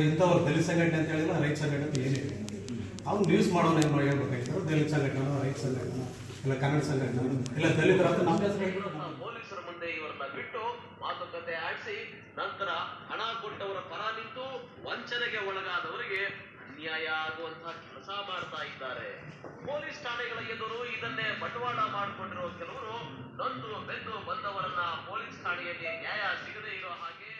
ಇಂಥವ್ರು ದಲಿತ ಸಂಘಟನೆ ಅಂತ ಹೇಳಿದ್ರೆ ರೈತ ಸಂಘಟನೆ ಅಂತ ಏನಿದೆ ಅವ್ನು ನ್ಯೂಸ್ ಮಾಡೋನು ಏನು ಮಾಡಿ ಹೇಳ್ಬೇಕಾಗಿತ್ತು. ದಲಿತ ಸಂಘಟನೆ, ರೈತ ಸಂಘಟನೆ, ಇಲ್ಲ ಕನ್ನಡ ಸಂಘಟನೆ, ಇಲ್ಲ ದಲಿತರ ಅಂತ ನಮ್ಮ ಪೊಲೀಸರ ಮುಂದೆ ಇವರನ್ನ ಬಿಟ್ಟು ಮಾತುಕತೆ ಆಡಿಸಿ ನಂತರ ಹಣ ಕೊಟ್ಟವರ ಪರ ನಿಂತು ವಂಚನೆಗೆ ಒಳಗಾದವರಿಗೆ ಅನ್ಯಾಯ ಆಗುವಂತಹ ಕೆಲಸ ಮಾಡ್ತಾ ಇದ್ದಾರೆ. ಪೊಲೀಸ್ ಠಾಣೆಗಳ ಎದುರು ಇದನ್ನೇ ಬಂಡವಾಳ ಮಾಡಿಕೊಂಡಿರುವ ಕೆಲವರು ನೊಂದು ಬೆಂದು ಬಂದವರನ್ನ ಪೊಲೀಸ್ ಠಾಣೆಯಲ್ಲಿ ನ್ಯಾಯ ಸಿಗದೇ ಇರೋ ಹಾಗೆ